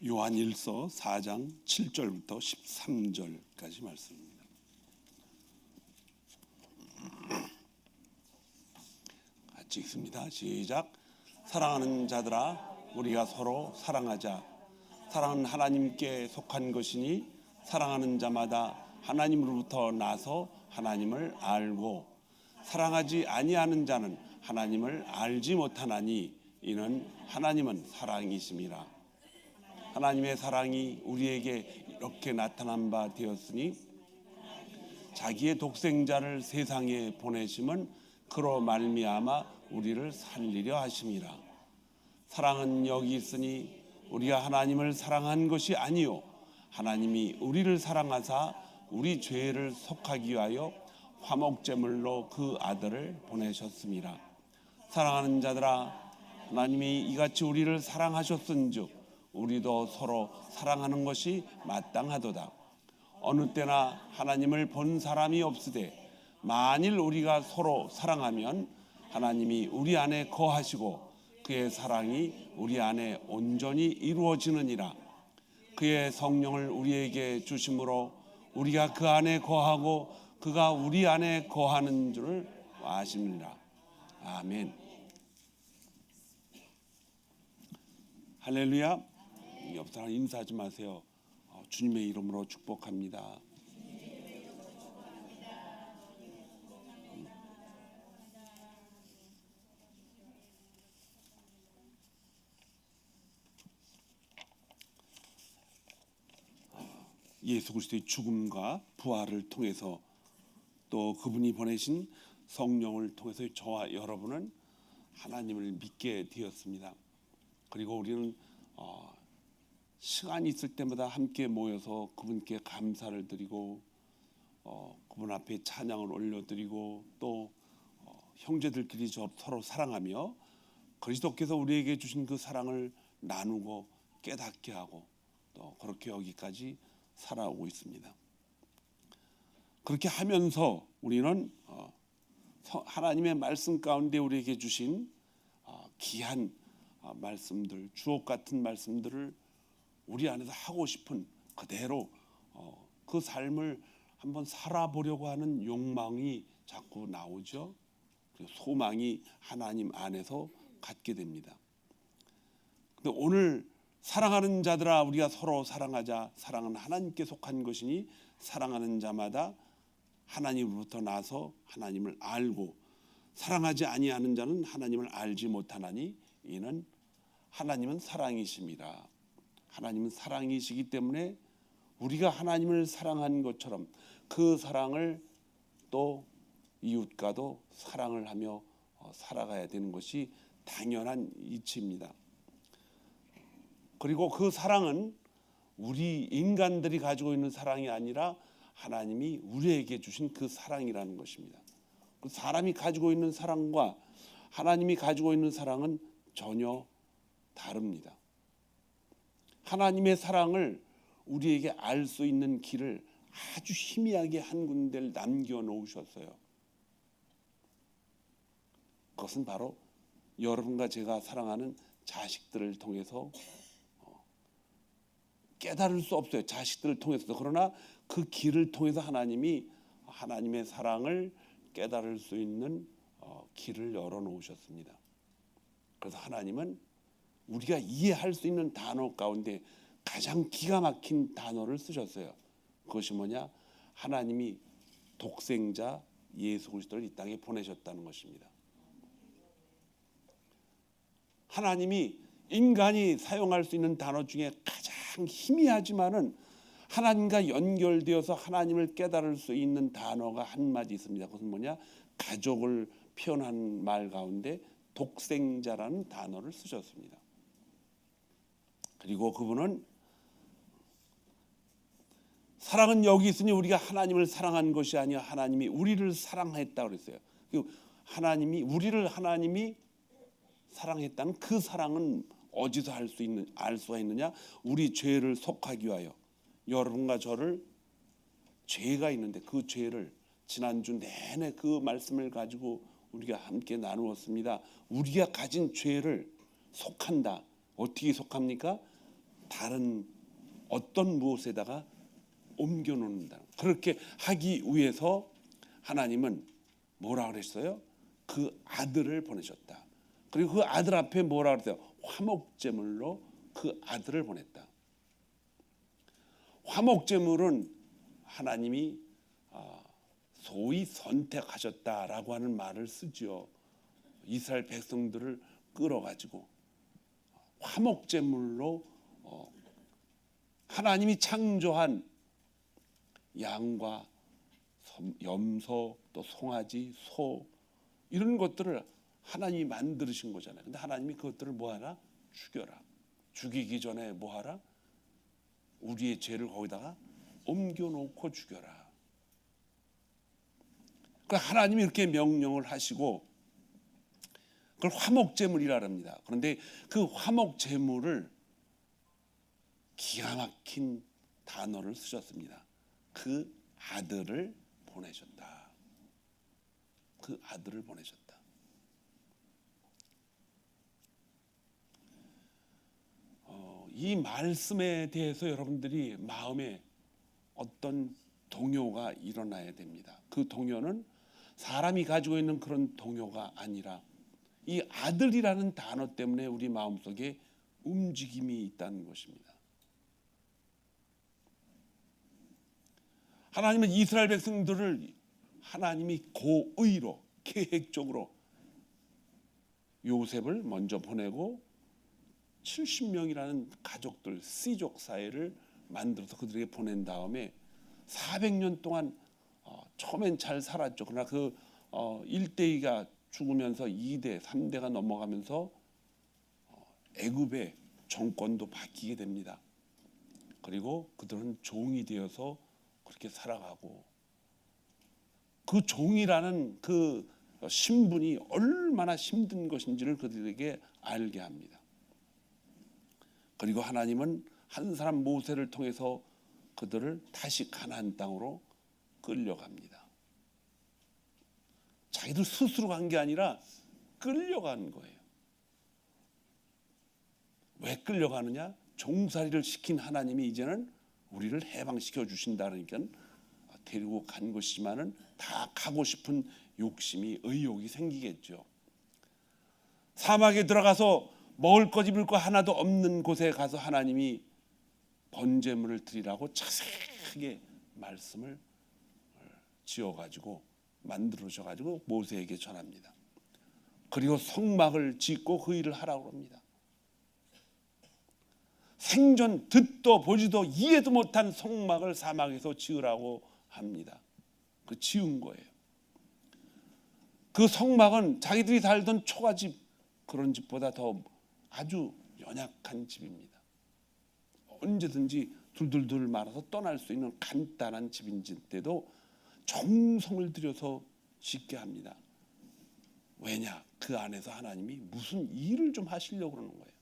요한일서 4장 7절부터 13절까지 말씀입니다. 같이 읽습니다. 시작. 사랑하는 자들아, 우리가 서로 사랑하자. 사랑은 하나님께 속한 것이니 사랑하는 자마다 하나님으로부터 나서 하나님을 알고, 사랑하지 아니하는 자는 하나님을 알지 못하나니 이는 하나님은 사랑이심이라. 하나님의 사랑이 우리에게 이렇게 나타난 바 되었으니 자기의 독생자를 세상에 보내심은 그로 말미암아 우리를 살리려 하심이라. 사랑은 여기 있으니 우리가 하나님을 사랑한 것이 아니요 하나님이 우리를 사랑하사 우리 죄를 속하기 위하여 화목제물로 그 아들을 보내셨습니다. 사랑하는 자들아, 하나님이 이같이 우리를 사랑하셨은즉 우리도 서로 사랑하는 것이 마땅하도다. 어느 때나 하나님을 본 사람이 없으되 만일 우리가 서로 사랑하면 하나님이 우리 안에 거하시고 그의 사랑이 우리 안에 온전히 이루어지느니라. 그의 성령을 우리에게 주심으로 우리가 그 안에 거하고 그가 우리 안에 거하는 줄을 아십니다. 아멘. 할렐루야. 옆 사람 인사하지 마세요. 주님의 이름으로 축복합니다. 예수 그리스도의 죽음과 부활을 통해서 또 그분이 보내신 성령을 통해서 저와 여러분은 하나님을 믿게 되었습니다. 그리고 우리는 시간이 있을 때마다 함께 모여서 그분께 감사를 드리고 그분 앞에 찬양을 올려드리고 또 형제들끼리 서로 사랑하며 그리스도께서 우리에게 주신 그 사랑을 나누고 깨닫게 하고 또 그렇게 여기까지 살아오고 있습니다. 그렇게 하면서 우리는 하나님의 말씀 가운데 우리에게 주신 귀한 말씀들, 주옥 같은 말씀들을 우리 안에서 하고 싶은 그대로 그 삶을 한번 살아보려고 하는 욕망이 자꾸 나오죠. 그리고 소망이 하나님 안에서 갖게 됩니다. 근데 오늘 사랑하는 자들아, 우리가 서로 사랑하자. 사랑은 하나님께 속한 것이니 사랑하는 자마다 하나님으로부터 나서 하나님을 알고, 사랑하지 아니하는 자는 하나님을 알지 못하나니 이는 하나님은 사랑이십니다. 하나님은 사랑이시기 때문에 우리가 하나님을 사랑한 것처럼 그 사랑을 또 이웃과도 사랑을 하며 살아가야 되는 것이 당연한 이치입니다. 그리고 그 사랑은 우리 인간들이 가지고 있는 사랑이 아니라 하나님이 우리에게 주신 그 사랑이라는 것입니다. 그 사람이 가지고 있는 사랑과 하나님이 가지고 있는 사랑은 전혀 다릅니다. 하나님의 사랑을 우리에게 알 수 있는 길을 아주 희미하게 한 군데를 남겨놓으셨어요. 그것은 바로 여러분과 제가 사랑하는 자식들을 통해서 깨달을 수 없어요. 자식들을 통해서도. 그러나 그 길을 통해서 하나님이 하나님의 사랑을 깨달을 수 있는 길을 열어놓으셨습니다. 그래서 하나님은 우리가 이해할 수 있는 단어 가운데 가장 기가 막힌 단어를 쓰셨어요. 그것이 뭐냐? 하나님이 독생자 예수 그리스도를 이 땅에 보내셨다는 것입니다. 하나님이 인간이 사용할 수 있는 단어 중에 가장 희미하지만은 하나님과 연결되어서 하나님을 깨달을 수 있는 단어가 한마디 있습니다. 그것은 뭐냐? 가족을 표현한 말 가운데 독생자라는 단어를 쓰셨습니다. 그리고 그분은 사랑은 여기 있으니 우리가 하나님을 사랑한 것이 아니라 하나님이 우리를 사랑했다고 그랬어요. 하나님이 우리를 사랑했다는 그 사랑은 어디서 알 수가 있느냐? 우리 죄를 속하기 위하여. 여러분과 저를 죄가 있는데 그 죄를 지난주 내내 그 말씀을 가지고 우리가 함께 나누었습니다. 우리가 가진 죄를 속한다. 어떻게 속합니까? 다른 어떤 무엇에다가 옮겨 놓는다. 그렇게 하기 위해서 하나님은 뭐라 그랬어요? 그 아들을 보내셨다. 그리고 그 아들 앞에 뭐라 그랬어요? 화목제물로 그 아들을 보냈다. 화목제물은 하나님이 소위 선택하셨다라고 하는 말을 쓰죠. 이스라엘 백성들을 끌어가지고 화목제물로 하나님이 창조한 양과 염소, 또 송아지, 소 이런 것들을 하나님이 만드신 거잖아요. 근데 하나님이 그것들을 뭐하라? 죽여라. 죽이기 전에 뭐하라? 우리의 죄를 거기다가 옮겨놓고 죽여라. 그러니까 하나님이 이렇게 명령을 하시고 그걸 화목제물이라 합니다. 그런데 그 화목제물을 기가 막힌 단어를 쓰셨습니다. 그 아들을 보내셨다. 그 아들을 보내셨다. 이 말씀에 대해서 여러분들이 마음에 어떤 동요가 일어나야 됩니다. 그 동요는 사람이 가지고 있는 그런 동요가 아니라 이 아들이라는 단어 때문에 우리 마음속에 움직임이 있다는 것입니다. 하나님은 이스라엘 백성들을 하나님이 고의로 계획적으로 요셉을 먼저 보내고 70명이라는 가족들 씨족 사회를 만들어서 그들에게 보낸 다음에 400년 동안 처음엔 잘 살았죠. 그러나 그 1대가 죽으면서 2대, 3대가 넘어가면서 애굽의 정권도 바뀌게 됩니다. 그리고 그들은 종이 되어서 그렇게 살아가고 그 종이라는 그 신분이 얼마나 힘든 것인지를 그들에게 알게 합니다. 그리고 하나님은 한 사람 모세를 통해서 그들을 다시 가나안 땅으로 끌려갑니다. 자기들 스스로 간 게 아니라 끌려간 거예요. 왜 끌려가느냐? 종살이를 시킨 하나님이 이제는 우리를 해방시켜 주신다 그러니까 데리고 간 것이지만은 다 가고 싶은 욕심이 의욕이 생기겠죠. 사막에 들어가서 먹을 것 입을 것 하나도 없는 곳에 가서 하나님이 번제물을 드리라고 자세하게 말씀을 지어가지고 만들어셔가지고 모세에게 전합니다. 그리고 성막을 짓고 그 일을 하라고 합니다. 생전 듣도 보지도 이해도 못한 성막을 사막에서 지으라고 합니다. 그 지은 거예요. 그 성막은 자기들이 살던 초가집 그런 집보다 더 아주 연약한 집입니다. 언제든지 둘둘둘 말아서 떠날 수 있는 간단한 집인데도 정성을 들여서 짓게 합니다. 왜냐? 그 안에서 하나님이 무슨 일을 좀 하시려고 그러는 거예요.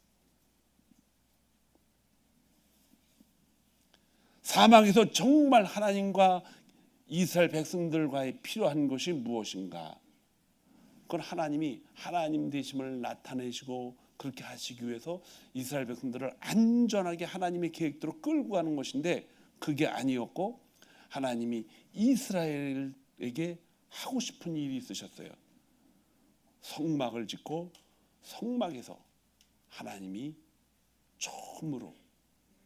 사막에서 정말 하나님과 이스라엘 백성들과의 필요한 것이 무엇인가? 그건 하나님이 하나님 되심을 나타내시고 그렇게 하시기 위해서 이스라엘 백성들을 안전하게 하나님의 계획대로 끌고 가는 것인데 그게 아니었고 하나님이 이스라엘에게 하고 싶은 일이 있으셨어요. 성막을 짓고 성막에서 하나님이 처음으로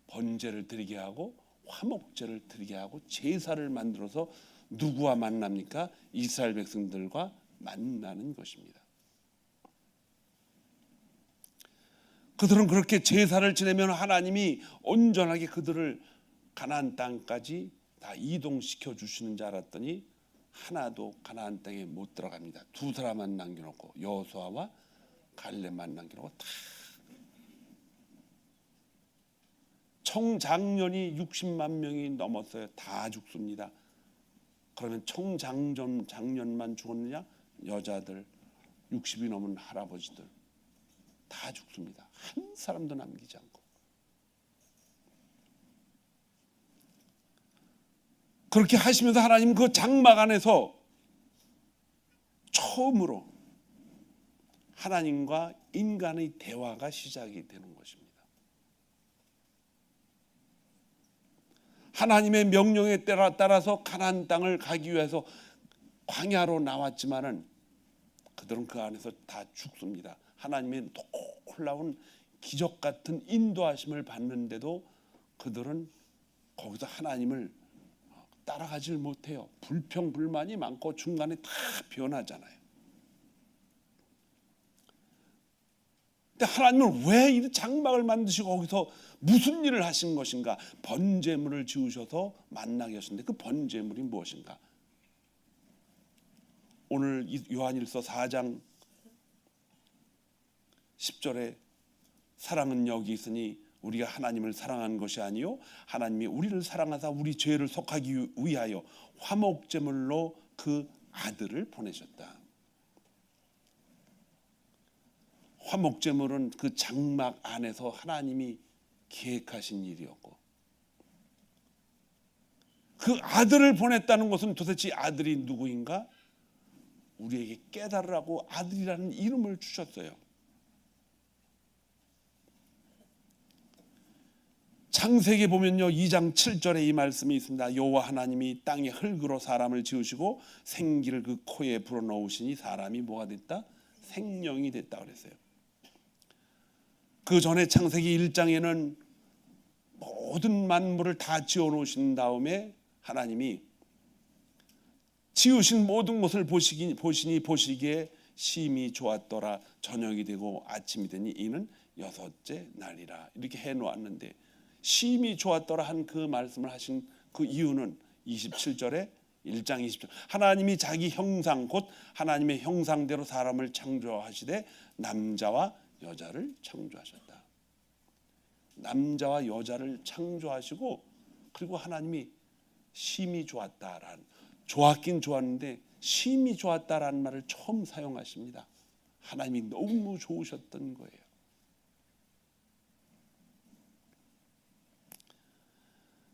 번제를 드리게 하고 화목제를 드리게 하고 제사를 만들어서 누구와 만납니까? 이스라엘 백성들과 만나는 것입니다. 그들은 그렇게 제사를 지내면 하나님이 온전하게 그들을 가나안 땅까지 다 이동시켜 주시는 줄 알았더니 하나도 가나안 땅에 못 들어갑니다. 두 사람만 남겨놓고 여호수아와 갈렙만 남겨놓고 다 청장년이 60만 명이 넘었어요. 다 죽습니다. 그러면 청장년만 죽었느냐? 여자들 60이 넘은 할아버지들 다 죽습니다. 한 사람도 남기지 않고. 그렇게 하시면서 하나님 그 장막 안에서 처음으로 하나님과 인간의 대화가 시작이 되는 것입니다. 하나님의 명령에 따라서 가나안 땅을 가기 위해서 광야로 나왔지만은 그들은 그 안에서 다 죽습니다. 하나님의 놀라운 기적 같은 인도하심을 받는데도 그들은 거기서 하나님을 따라가질 못해요. 불평불만이 많고 중간에 다 변하잖아요. 근데 하나님은 왜 이 장막을 만드시고 거기서 무슨 일을 하신 것인가? 번제물을 지으셔서 만나게 하셨는데 그 번제물이 무엇인가? 오늘 요한일서 4장 10절에 사랑은 여기 있으니 우리가 하나님을 사랑한 것이 아니요 하나님이 우리를 사랑하사 우리 죄를 속하기 위하여 화목제물로 그 아들을 보내셨다. 화목제물은 그 장막 안에서 하나님이 계획하신 일이었고 그 아들을 보냈다는 것은 도대체 아들이 누구인가? 우리에게 깨달으라고 아들이라는 이름을 주셨어요. 창세기 보면요 2장 7절에 이 말씀이 있습니다. 여호와 하나님이 땅에 흙으로 사람을 지으시고 생기를 그 코에 불어넣으시니 사람이 뭐가 됐다? 생명이 됐다 그랬어요. 그 전에 창세기 1장에는 모든 만물을 다 지어놓으신 다음에 하나님이 지으신 모든 것을 보시기에 심히 좋았더라. 저녁이 되고 아침이 되니 이는 여섯째 날이라. 이렇게 해놓았는데 심히 좋았더라 한 그 말씀을 하신 그 이유는 27절에 1장 20절 하나님이 자기 형상 곧 하나님의 형상대로 사람을 창조하시되 남자와 여자를 창조하셨다. 남자와 여자를 창조하시고 그리고 하나님이 심히 좋았다라는 좋았긴 좋았는데 심히 좋았다라는 말을 처음 사용하십니다. 하나님이 너무 좋으셨던 거예요.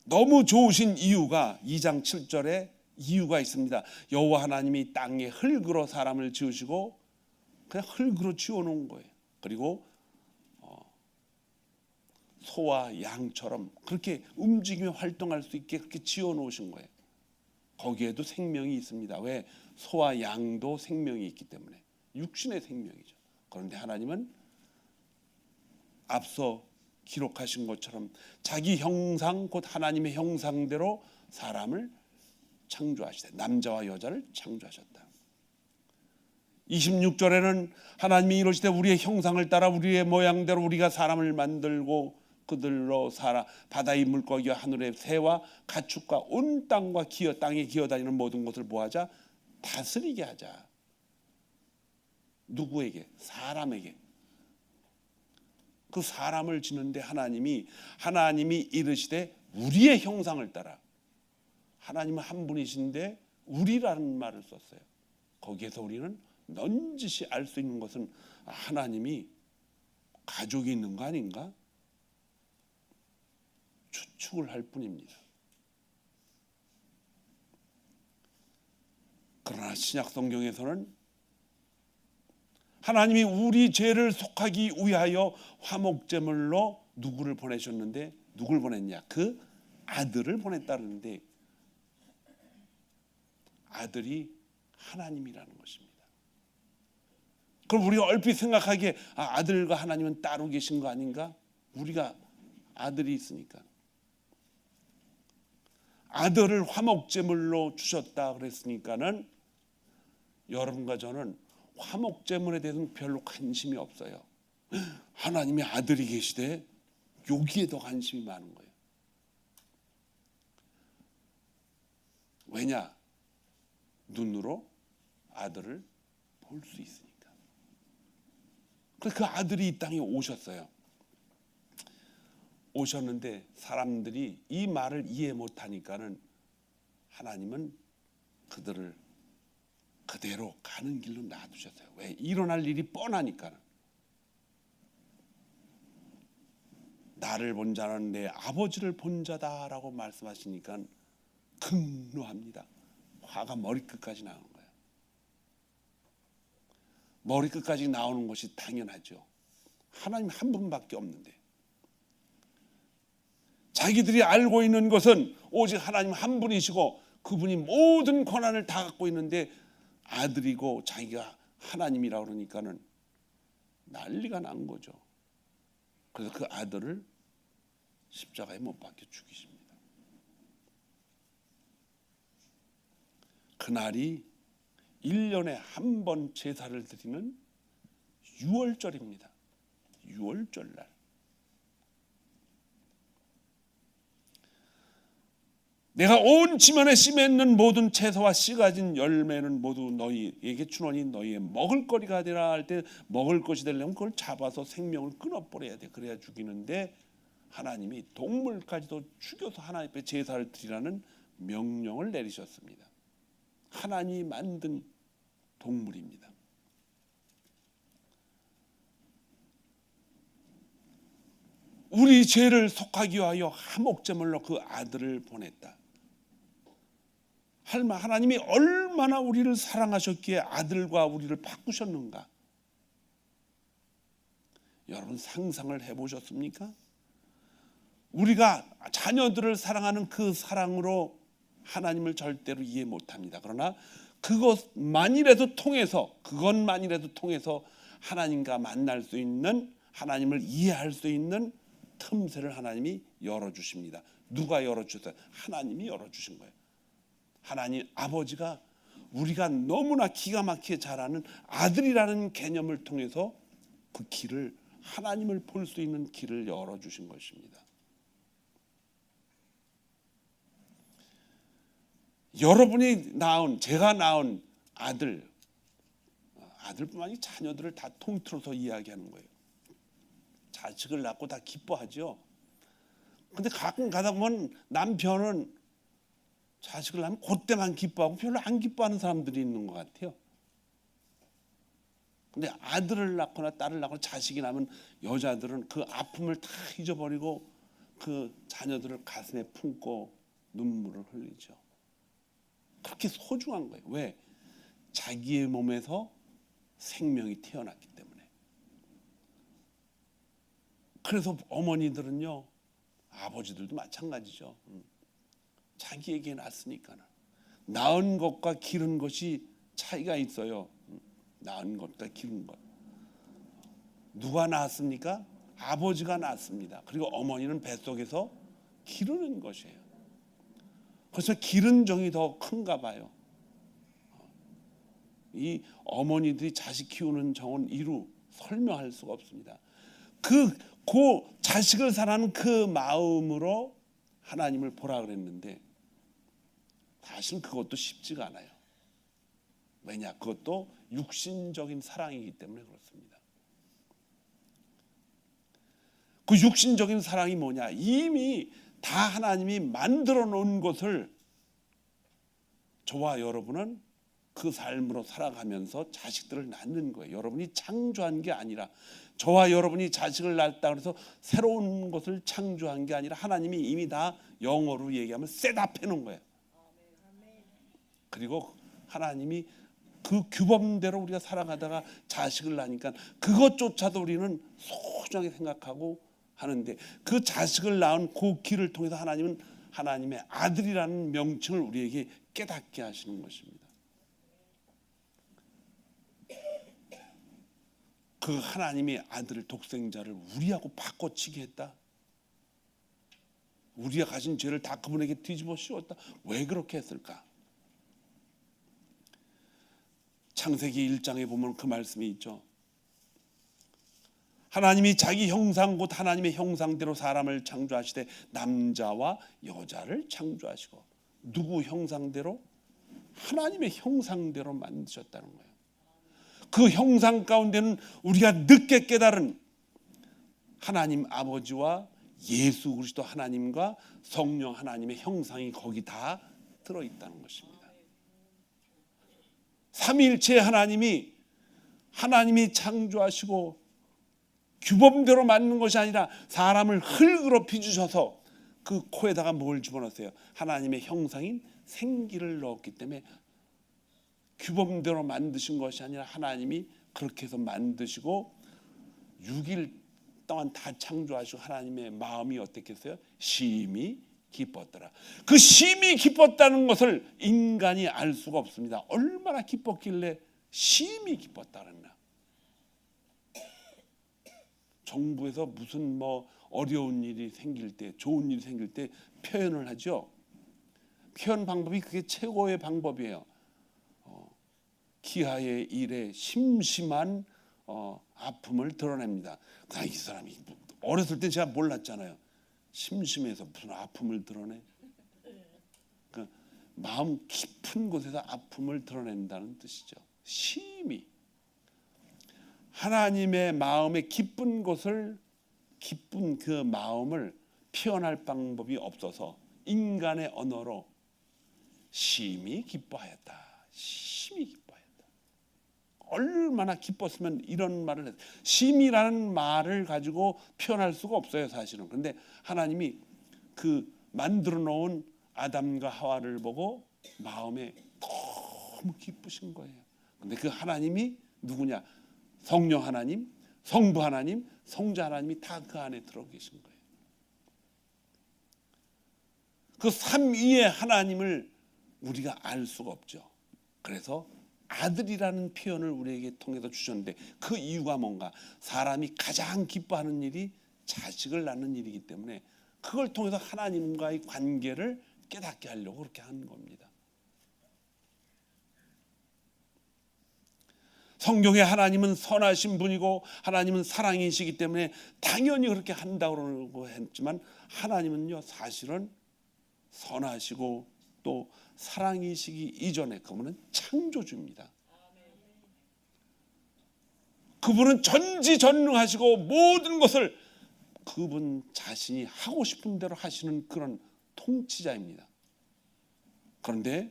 너무 좋으신 이유가 2장 7절에 이유가 있습니다. 여호와 하나님이 땅에 흙으로 사람을 지으시고 그냥 흙으로 지어놓은 거예요. 그리고 소와 양처럼 그렇게 움직이며 활동할 수 있게 그렇게 지어놓으신 거예요. 거기에도 생명이 있습니다. 왜? 소와 양도 생명이 있기 때문에 육신의 생명이죠. 그런데 하나님은 앞서 기록하신 것처럼 자기 형상 곧 하나님의 형상대로 사람을 창조하시되 남자와 여자를 창조하셨다. 26절에는 하나님이 이러시되 우리의 형상을 따라 우리의 모양대로 우리가 사람을 만들고 그들로 살아 바다의 물고기와 하늘의 새와 가축과 온 땅과 땅에 기어다니는 모든 것을 뭐하자? 다스리게 하자. 누구에게? 사람에게. 그 사람을 지는데 하나님이 이르시되 우리의 형상을 따라. 하나님은 한 분이신데 우리라는 말을 썼어요. 거기에서 우리는 넌지시 알 수 있는 것은 하나님이 가족이 있는 거 아닌가? 추측을 할 뿐입니다. 그러나 신약 성경에서는 하나님이 우리 죄를 속하기 위하여 화목제물로 누구를 보내셨는데 누굴 보냈냐? 그 아들을 보냈다는데 아들이 하나님이라는 것입니다. 그럼 우리가 얼핏 생각하기에 아들과 하나님은 따로 계신 거 아닌가? 우리가 아들이 있으니까. 아들을 화목제물로 주셨다 그랬으니까는 여러분과 저는 화목제물에 대해서는 별로 관심이 없어요. 하나님의 아들이 계시되 여기에 더 관심이 많은 거예요. 왜냐? 눈으로 아들을 볼 수 있으니까. 그래서 그 아들이 이 땅에 오셨어요. 오셨는데 사람들이 이 말을 이해 못하니까는 하나님은 그들을 그대로 가는 길로 놔두셨어요. 왜? 일어날 일이 뻔하니까는. 나를 본 자는 내 아버지를 본 자다라고 말씀하시니까 극노합니다. 화가 머리끝까지 나오는 거예요. 머리끝까지 나오는 것이 당연하죠. 하나님 한 분밖에 없는데 자기들이 알고 있는 것은 오직 하나님 한 분이시고 그분이 모든 권한을 다 갖고 있는데 아들이고 자기가 하나님이라고 그러니까는 난리가 난 거죠. 그래서 그 아들을 십자가에 못 박혀 죽이십니다. 그날이 1년에 한 번 제사를 드리는 유월절입니다. 유월절날. 내가 온 지면에 씨 맺는 모든 채소와 씨 가진 열매는 모두 너희에게 주노니 너희의 먹을 거리가 되라 할 때 먹을 것이 되려면 그걸 잡아서 생명을 끊어버려야 돼. 그래야 죽이는데 하나님이 동물까지도 죽여서 하나님 앞에 제사를 드리라는 명령을 내리셨습니다. 하나님이 만든 동물입니다. 우리 죄를 속하기 위하여 한목제물로 그 아들을 보냈다. 하나님이 얼마나 우리를 사랑하셨기에 아들과 우리를 바꾸셨는가? 여러분 상상을 해보셨습니까? 우리가 자녀들을 사랑하는 그 사랑으로 하나님을 절대로 이해 못합니다. 그러나 그것만이라도 통해서 하나님과 만날 수 있는, 하나님을 이해할 수 있는 틈새를 하나님이 열어주십니다. 누가 열어주셨어요? 하나님이 열어주신 거예요. 하나님 아버지가 우리가 너무나 기가 막히게 잘 아는 아들이라는 개념을 통해서 그 길을, 하나님을 볼 수 있는 길을 열어주신 것입니다. 여러분이 낳은, 제가 낳은 아들뿐만이 자녀들을 다 통틀어서 이야기하는 거예요. 자식을 낳고 다 기뻐하죠. 근데 가끔 가다 보면 남편은 자식을 낳으면 그때만 기뻐하고 별로 안 기뻐하는 사람들이 있는 것 같아요. 근데 아들을 낳거나 딸을 낳거나 자식이 낳으면 여자들은 그 아픔을 다 잊어버리고 그 자녀들을 가슴에 품고 눈물을 흘리죠. 그렇게 소중한 거예요. 왜? 자기의 몸에서 생명이 태어났기 때문에. 그래서 어머니들은요, 아버지들도 마찬가지죠. 자기에게 낳았으니까. 낳은 것과 기른 것이 차이가 있어요. 낳은 것과 기른 것. 누가 낳았습니까? 아버지가 낳았습니다. 그리고 어머니는 뱃속에서 기르는 것이에요. 그래서 기른 정이 더 큰가 봐요. 이 어머니들이 자식 키우는 정은 이루 설명할 수가 없습니다. 그 자식을 사랑하는 그 마음으로 하나님을 보라 그랬는데 사실 그것도 쉽지가 않아요. 왜냐? 그것도 육신적인 사랑이기 때문에 그렇습니다. 그 육신적인 사랑이 뭐냐? 이미 다 하나님이 만들어 놓은 것을 저와 여러분은 그 삶으로 살아가면서 자식들을 낳는 거예요. 여러분이 창조한 게 아니라, 저와 여러분이 자식을 낳았다 그래서 새로운 것을 창조한 게 아니라 하나님이 이미 다 영어로 얘기하면 셋업 해놓은 거예요. 그리고 하나님이 그 규범대로 우리가 살아가다가 자식을 낳으니까 그것조차도 우리는 소중하게 생각하고 하는데, 그 자식을 낳은 그 길을 통해서 하나님은 하나님의 아들이라는 명칭을 우리에게 깨닫게 하시는 것입니다. 그 하나님의 아들을, 독생자를 우리하고 바꿔치기 했다. 우리가 가진 죄를 다 그분에게 뒤집어 씌웠다. 왜 그렇게 했을까? 창세기 1장에 보면 그 말씀이 있죠. 하나님이 자기 형상 곧 하나님의 형상대로 사람을 창조하시되 남자와 여자를 창조하시고, 누구 형상대로? 하나님의 형상대로 만드셨다는 거예요. 그 형상 가운데는 우리가 늦게 깨달은 하나님 아버지와 예수 그리스도 하나님과 성령 하나님의 형상이 거기 다 들어있다는 것입니다. 삼위일체 하나님이 창조하시고 규범대로 만든 것이 아니라 사람을 흙으로 빚으셔서 그 코에다가 뭘 집어넣었어요? 하나님의 형상인 생기를 넣었기 때문에 규범대로 만드신 것이 아니라 하나님이 그렇게 해서 만드시고 6일 동안 다 창조하시고 하나님의 마음이 어땠겠어요? 심히 기뻤더라. 그 심히 기뻤다는 것을 인간이 알 수가 없습니다. 얼마나 기뻤길래 심히 기뻤다랬나. 정부에서 무슨 어려운 일이 생길 때, 좋은 일이 생길 때 표현을 하죠. 표현 방법이 그게 최고의 방법이에요. 기하의 일에 심심한 아픔을 드러냅니다. 이 사람이 어렸을 때 제가 몰랐잖아요. 심심해서 무슨 아픔을 드러내? 그 마음 깊은 곳에서 아픔을 드러낸다는 뜻이죠. 심히 하나님의 마음의 기쁜 곳을, 기쁜 그 마음을 표현할 방법이 없어서 인간의 언어로 심히 기뻐하였다. 심히 기뻐하였다. 얼마나 기뻤으면 이런 말을 했어요. 심히라는 말을 가지고 표현할 수가 없어요, 사실은. 그런데 하나님이 그 만들어 놓은 아담과 하와를 보고 마음에 너무 기쁘신 거예요. 그런데 그 하나님이 누구냐? 성령 하나님, 성부 하나님, 성자 하나님이 다 그 안에 들어 계신 거예요. 그 삼위의 하나님을 우리가 알 수가 없죠. 그래서 아들이라는 표현을 우리에게 통해서 주셨는데 그 이유가 뭔가? 사람이 가장 기뻐하는 일이 자식을 낳는 일이기 때문에 그걸 통해서 하나님과의 관계를 깨닫게 하려고 그렇게 하는 겁니다. 성경에 하나님은 선하신 분이고 하나님은 사랑이시기 때문에 당연히 그렇게 한다고 했지만 하나님은요, 사실은 선하시고 또 사랑이시기 이전에 그분은 창조주입니다. 그분은 전지전능하시고 모든 것을 그분 자신이 하고 싶은 대로 하시는 그런 통치자입니다. 그런데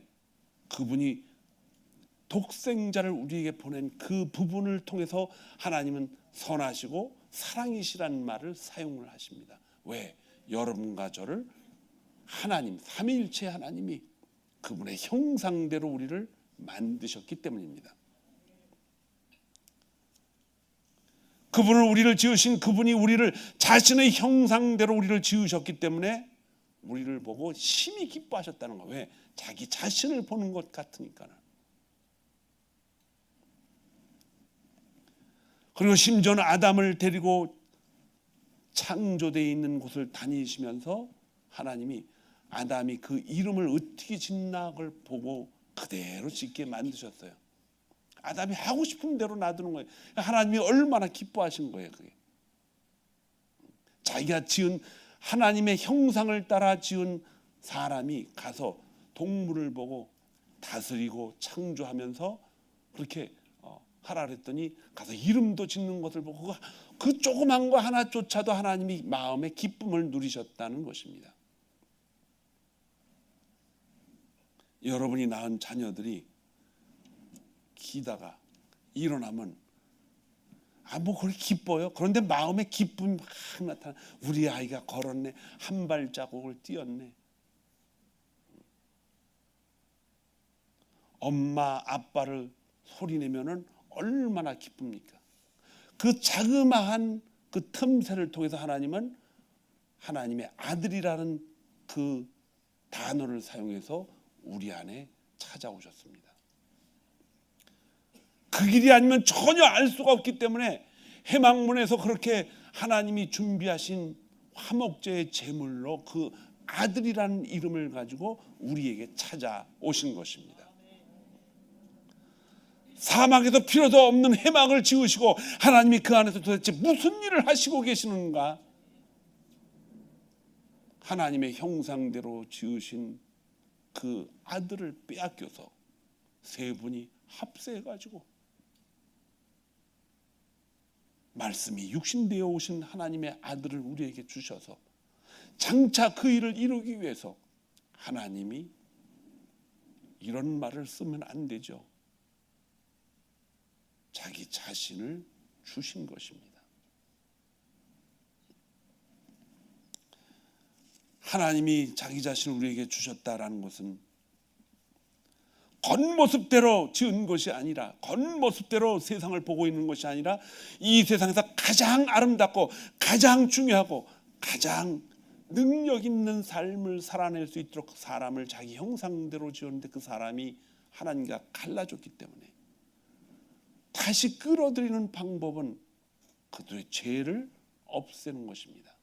그분이 독생자를 우리에게 보낸 그 부분을 통해서 하나님은 선하시고 사랑이시라는 말을 사용을 하십니다. 왜? 여러분과 저를 하나님, 삼위일체 하나님이 그분의 형상대로 우리를 만드셨기 때문입니다. 그분을 우리를 지으신 그분이 우리를 자신의 형상대로 우리를 지으셨기 때문에 우리를 보고 심히 기뻐하셨다는 거예요. 왜? 자기 자신을 보는 것 같으니까. 그리고 심지어는 아담을 데리고 창조되어 있는 곳을 다니시면서 하나님이 아담이 그 이름을 어떻게 짓나 그걸 보고 그대로 짓게 만드셨어요. 아담이 하고 싶은 대로 놔두는 거예요. 하나님이 얼마나 기뻐하신 거예요. 그게. 자기가 지은 하나님의 형상을 따라 지은 사람이 가서 동물을 보고 다스리고 창조하면서 그렇게 하라 그랬더니 가서 이름도 짓는 것을 보고 그 조그만 거 하나조차도 하나님이 마음의 기쁨을 누리셨다는 것입니다. 여러분이 낳은 자녀들이 기다가 일어나면 그렇게 기뻐요. 그런데 마음의 기쁨이 막 나타나. 우리 아이가 걸었네. 한 발자국을 뛰었네. 엄마 아빠를 소리내면은 얼마나 기쁩니까? 그 자그마한 그 틈새를 통해서 하나님은 하나님의 아들이라는 그 단어를 사용해서 우리 안에 찾아오셨습니다. 그 길이 아니면 전혀 알 수가 없기 때문에 해망문에서 그렇게 하나님이 준비하신 화목제의 제물로 그 아들이라는 이름을 가지고 우리에게 찾아오신 것입니다. 사막에서 필요도 없는 해막을 지으시고 하나님이 그 안에서 도대체 무슨 일을 하시고 계시는가? 하나님의 형상대로 지으신 그 아들을 빼앗겨서 세 분이 합세해가지고 말씀이 육신되어 오신 하나님의 아들을 우리에게 주셔서 장차 그 일을 이루기 위해서 하나님이 이런 말을 쓰면 안 되죠. 자기 자신을 주신 것입니다. 하나님이 자기 자신을 우리에게 주셨다라는 것은 겉모습대로 지은 것이 아니라, 겉모습대로 세상을 보고 있는 것이 아니라, 이 세상에서 가장 아름답고 가장 중요하고 가장 능력 있는 삶을 살아낼 수 있도록 사람을 자기 형상대로 지었는데, 그 사람이 하나님과 갈라졌기 때문에 다시 끌어들이는 방법은 그들의 죄를 없애는 것입니다.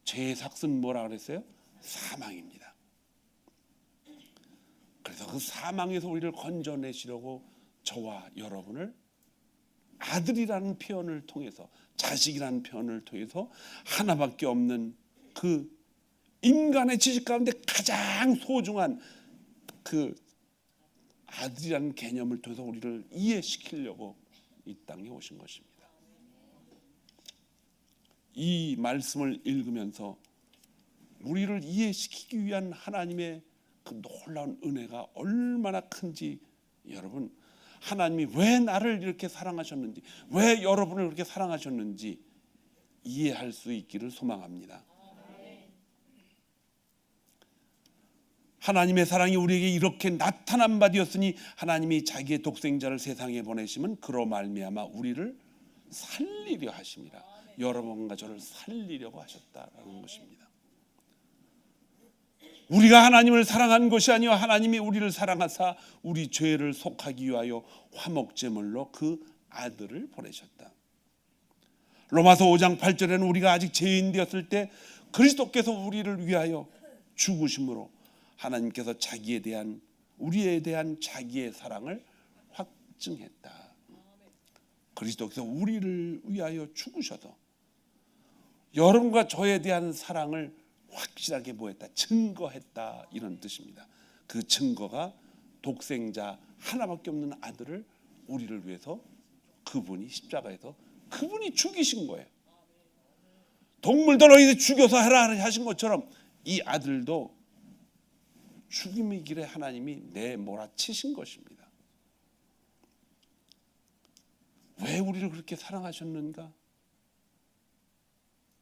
죄의 삭은 뭐라 그랬어요? 사망입니다. 그래서 그 사망에서 우리를 건져내시려고 저와 여러분을 아들이라는 표현을 통해서, 자식이라는 표현을 통해서 하나밖에 없는 그 인간의 지식 가운데 가장 소중한 그 아들이라는 개념을 통해서 우리를 이해시키려고 이 땅에 오신 것입니다. 이 말씀을 읽으면서 우리를 이해시키기 위한 하나님의 그 놀라운 은혜가 얼마나 큰지, 여러분, 하나님이 왜 나를 이렇게 사랑하셨는지, 왜 여러분을 그렇게 사랑하셨는지 이해할 수 있기를 소망합니다. 하나님의 사랑이 우리에게 이렇게 나타난 바 되었으니 하나님이 자기의 독생자를 세상에 보내심은 그로 말미암아 우리를 살리려 하심이라. 여러분과 저를 살리려고 하셨다라는 것입니다. 우리가 하나님을 사랑한 것이 아니요 하나님이 우리를 사랑하사 우리 죄를 속하기 위하여 화목제물로 그 아들을 보내셨다. 로마서 5장 8절에는 우리가 아직 죄인 되었을 때 그리스도께서 우리를 위하여 죽으심으로 하나님께서 우리에 대한 자기의 사랑을 확증했다. 그리스도께서 우리를 위하여 죽으셔서 여러분과 저에 대한 사랑을 확실하게 뭐했다? 증거했다, 이런 뜻입니다. 그 증거가 독생자 하나밖에 없는 아들을 우리를 위해서 그분이 십자가에서 그분이 죽이신 거예요. 동물도 너희들 죽여서 해라 하신 것처럼 이 아들도 죽임의 길에 하나님이 내몰아치신 것입니다. 왜 우리를 그렇게 사랑하셨는가?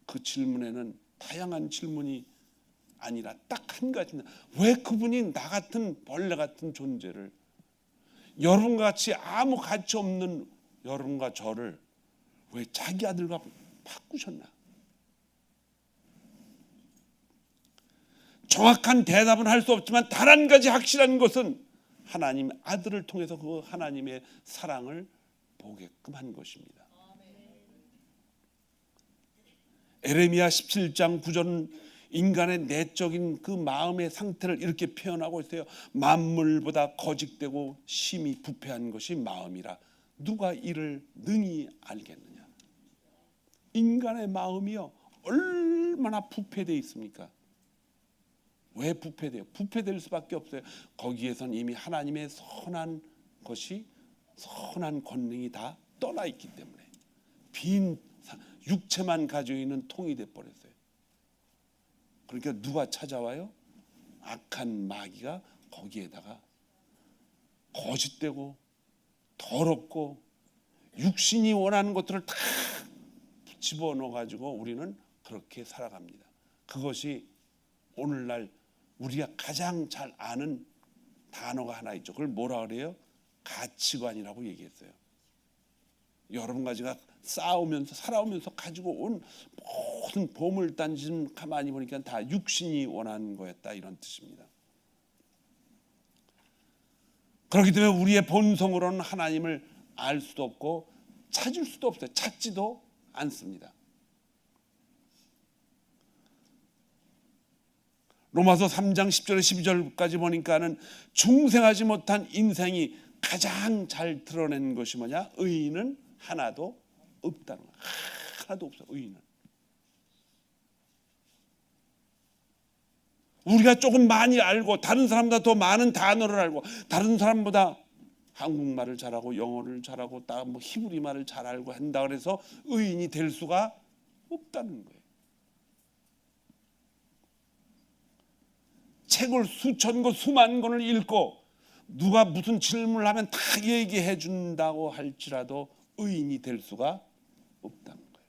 그 질문에는 다양한 질문이 아니라 딱 한 가지입니다. 왜 그분이 나 같은 벌레 같은 존재를, 여러분과 같이 아무 가치 없는 여러분과 저를 왜 자기 아들과 바꾸셨나? 정확한 대답은 할 수 없지만 단 한 가지 확실한 것은 하나님 아들을 통해서 그 하나님의 사랑을 보게끔 한 것입니다. 에레미야 17장 9절은 인간의 내적인 그 마음의 상태를 이렇게 표현하고 있어요. 만물보다 거짓되고 심히 부패한 것이 마음이라 누가 이를 능히 알겠느냐. 인간의 마음이요 얼마나 부패되어 있습니까? 왜 부패돼요? 부패될 수밖에 없어요. 거기에선 이미 하나님의 선한 것이, 선한 권능이 다 떠나 있기 때문에 빈 육체만 가지고 있는 통이 돼 버렸어요. 그러니까 누가 찾아와요? 악한 마귀가 거기에다가 거짓되고 더럽고 육신이 원하는 것들을 다 집어넣어 가지고 우리는 그렇게 살아갑니다. 그것이 오늘날 우리가 가장 잘 아는 단어가 하나 있죠. 그걸 뭐라 그래요? 가치관이라고 얘기했어요. 여러분과 제가 살아오면서 가지고 온 모든 보물단지는 가만히 보니까 다 육신이 원하는 거였다, 이런 뜻입니다. 그렇기 때문에 우리의 본성으로는 하나님을 알 수도 없고 찾을 수도 없어요. 찾지도 않습니다. 로마서 3장 10절에 12절까지 보니까는 중생하지 못한 인생이 가장 잘 드러낸 것이 뭐냐? 의인은 하나도 없다는 거예요. 하나도 없어요. 의인은. 우리가 조금 많이 알고 다른 사람보다 더 많은 단어를 알고 다른 사람보다 한국말을 잘하고 영어를 잘하고 뭐 히브리 말을 잘 알고 한다 그래서 의인이 될 수가 없다는 거예요. 책을 수천 권 수만 권을 읽고 누가 무슨 질문을 하면 다 얘기해 준다고 할지라도 의인이 될 수가 없다는 거예요.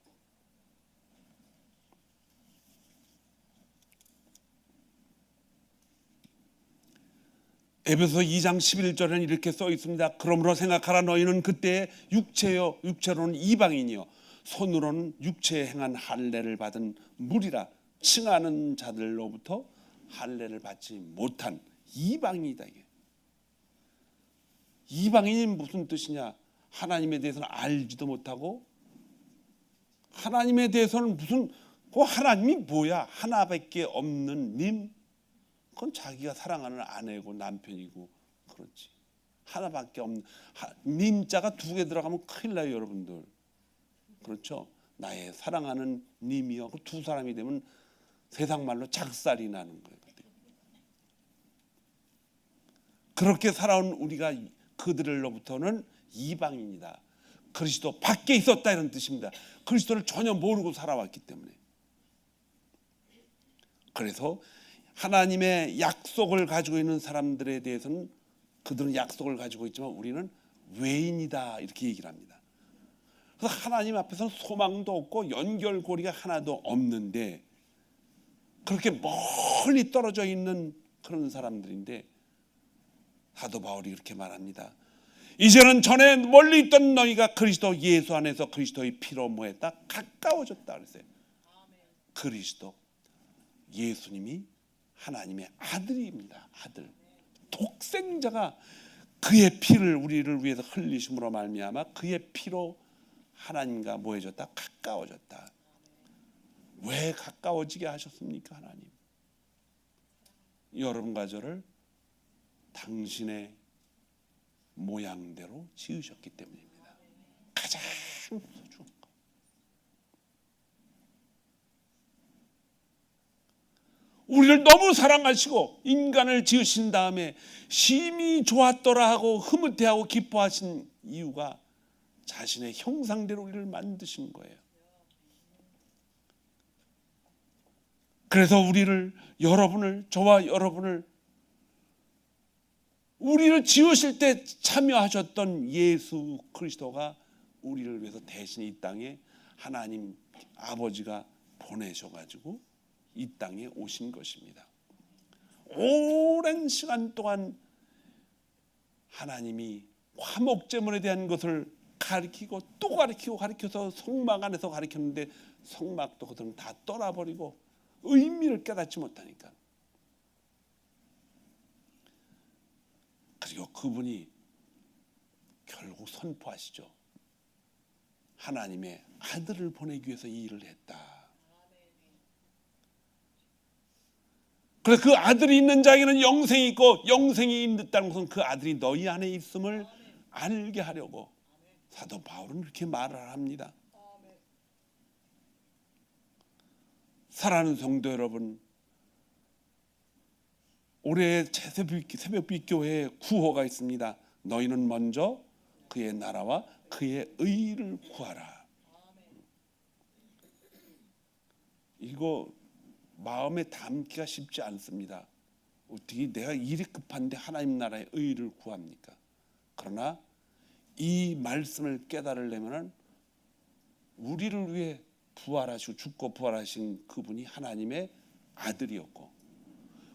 에베소 2장 11절에는 이렇게 써 있습니다. 그러므로 생각하라. 너희는 그때 육체로는 이방인이요 손으로는 육체에 행한 할례를 받은 무리라. 칭하는 자들로부터 할례를 받지 못한 이방인이다. 이게 이방인이 무슨 뜻이냐? 하나님에 대해서는 알지도 못하고, 하나님에 대해서는 그 하나님이 뭐야? 하나밖에 없는 님. 그건 자기가 사랑하는 아내고 남편이고 그렇지. 하나밖에 없는 님자가 두 개 들어가면 큰일 나요, 여러분들. 그렇죠? 나의 사랑하는 님이요. 그 두 사람이 되면 세상 말로 작살이 나는 거예요. 그렇게 살아온 우리가 그들로부터는 이방인이다. 그리스도 밖에 있었다 이런 뜻입니다. 그리스도를 전혀 모르고 살아왔기 때문에. 그래서 하나님의 약속을 가지고 있는 사람들에 대해서는 그들은 약속을 가지고 있지만 우리는 외인이다 이렇게 얘기를 합니다. 그래서 하나님 앞에서는 소망도 없고 연결고리가 하나도 없는데 그렇게 멀리 떨어져 있는 그런 사람들인데 사도 바울이 이렇게 말합니다. 이제는 전에 멀리 있던 너희가 그리스도 예수 안에서 그리스도의 피로 뭐했다? 가까워졌다 그랬어요. 그리스도 예수님이 하나님의 아들입니다. 아들. 독생자가 그의 피를 우리를 위해서 흘리심으로 말미암아 그의 피로 하나님과 뭐해졌다? 가까워졌다. 왜 가까워지게 하셨습니까? 하나님. 여러분과 저를 당신의 모양대로 지으셨기 때문입니다. 가장 소중한 것. 우리를 너무 사랑하시고 인간을 지으신 다음에 심히 좋았더라 하고 흐뭇해하고 기뻐하신 이유가 자신의 형상대로 우리를 만드신 거예요. 그래서 여러분을 저와 여러분을 우리를 지으실 때 참여하셨던 예수 그리스도가 우리를 위해서 대신 이 땅에 하나님 아버지가 보내셔가지고 이 땅에 오신 것입니다. 오랜 시간 동안 하나님이 화목제물에 대한 것을 가르치고 또 가르쳐서 성막 안에서 가르쳤는데 성막도 그들은 다 떠나버리고 의미를 깨닫지 못하니까. 그리고 그분이 결국 선포하시죠. 하나님의 아들을 보내기 위해서 이 일을 했다. 그래서 그 아들이 있는 자에게는 영생이 있고 영생이 있다는 것은 그 아들이 너희 안에 있음을 알게 하려고 사도 바울은 이렇게 말을 합니다. 사랑하는 성도 여러분, 올해 새벽빛 교회에 구호가 있습니다. 너희는 먼저 그의 나라와 그의 의를 구하라. 이거 마음에 담기가 쉽지 않습니다. 어떻게 내가 일이 급한데 하나님 나라의 의를 구합니까? 그러나 이 말씀을 깨달으려면 우리를 위해 부활하시고 죽고 부활하신 그분이 하나님의 아들이었고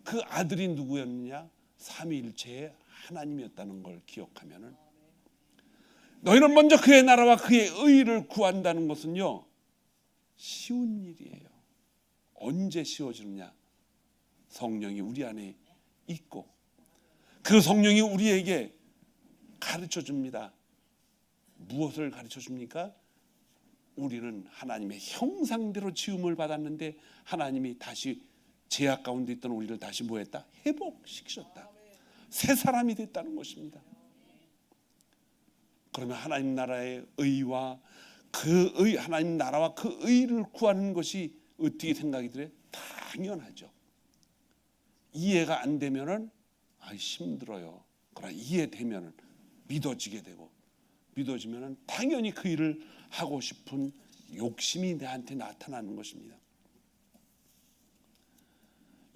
그 아들이 누구였느냐? 삼위일체의 하나님이었다는 걸 기억하면은 너희는 먼저 그의 나라와 그의 의를 구한다는 것은요 쉬운 일이에요. 언제 쉬워지느냐? 성령이 우리 안에 있고 그 성령이 우리에게 가르쳐 줍니다. 무엇을 가르쳐 줍니까? 우리는 하나님의 형상대로 지음을 받았는데 하나님이 다시 죄악 가운데 있던 우리를 다시 뭐했다? 회복시키셨다. 새 사람이 됐다는 것입니다. 그러면 하나님 나라의 의와 하나님 나라와 그 의를 구하는 것이 어떻게 생각이 들어요? 당연하죠. 이해가 안 되면은 힘들어요. 그러나 이해되면은 믿어지게 되고 믿어지면은 당연히 그 일을 하고 싶은 욕심이 내한테 나타나는 것입니다.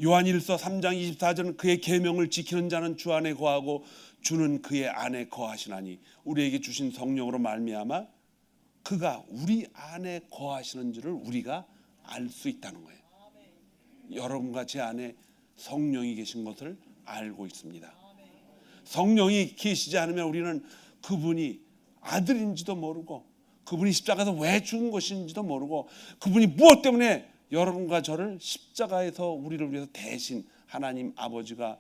요한일서 3장 24절은 그의 계명을 지키는 자는 주 안에 거하고 주는 그의 안에 거하시나니 우리에게 주신 성령으로 말미암아 그가 우리 안에 거하시는 줄을 우리가 알 수 있다는 거예요. 여러분과 제 안에 성령이 계신 것을 알고 있습니다. 성령이 계시지 않으면 우리는 그분이 아들인지도 모르고 그분이 십자가에서 왜 죽은 것인지도 모르고 그분이 무엇 때문에 여러분과 저를 십자가에서 우리를 위해서 대신 하나님 아버지가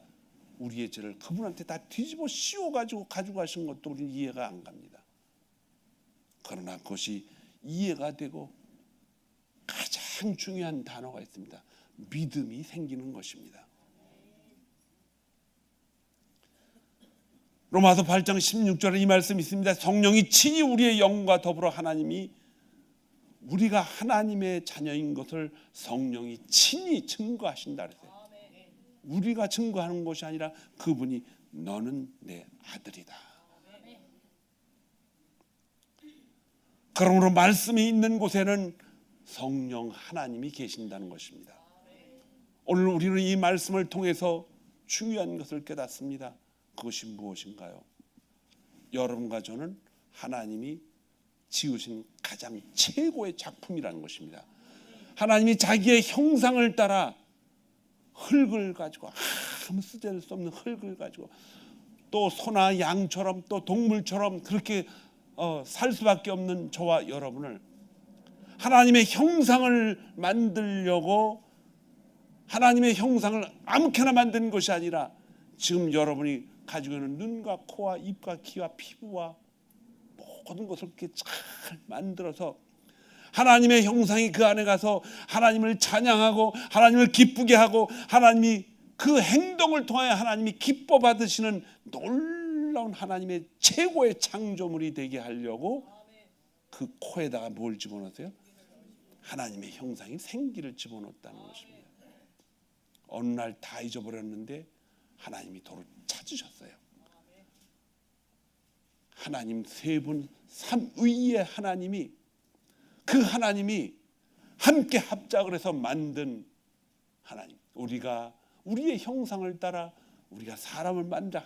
우리의 죄를 그분한테 다 뒤집어 씌워가지고 가지고 가신 것도 우리는 이해가 안 갑니다. 그러나 그것이 이해가 되고 가장 중요한 단어가 있습니다. 믿음이 생기는 것입니다. 로마서 8장 16절에 이 말씀이 있습니다. 성령이 친히 우리의 영과 더불어 하나님이 우리가 하나님의 자녀인 것을 성령이 친히 증거하신다 그랬어요. 우리가 증거하는 것이 아니라 그분이 너는 내 아들이다. 그러므로 말씀이 있는 곳에는 성령 하나님이 계신다는 것입니다. 오늘 우리는 이 말씀을 통해서 중요한 것을 깨닫습니다. 그것이 무엇인가요? 여러분과 저는 하나님이 지으신 가장 최고의 작품이라는 것입니다. 하나님이 자기의 형상을 따라 흙을 가지고 아무 쓰잘수 없는 흙을 가지고 또 소나 양처럼 또 동물처럼 그렇게 살 수밖에 없는 저와 여러분을 하나님의 형상을 만들려고 하나님의 형상을 아무렇게나 만든 것이 아니라 지금 여러분이 가지고 있는 눈과 코와 입과 귀와 피부와 모든 것을 이렇게 잘 만들어서 하나님의 형상이 그 안에 가서 하나님을 찬양하고 하나님을 기쁘게 하고 하나님이 그 행동을 통하여 하나님이 기뻐 받으시는 놀라운 하나님의 최고의 창조물이 되게 하려고 그 코에다가 뭘 집어넣었어요? 하나님의 형상인 생기를 집어넣었다는 것입니다. 어느 날 다 잊어버렸는데 하나님이 도를 찾으셨어요. 하나님 세 분 삼위의 하나님이 그 하나님이 함께 합작을 해서 만든 하나님, 우리가 우리의 형상을 따라 우리가 사람을 만들어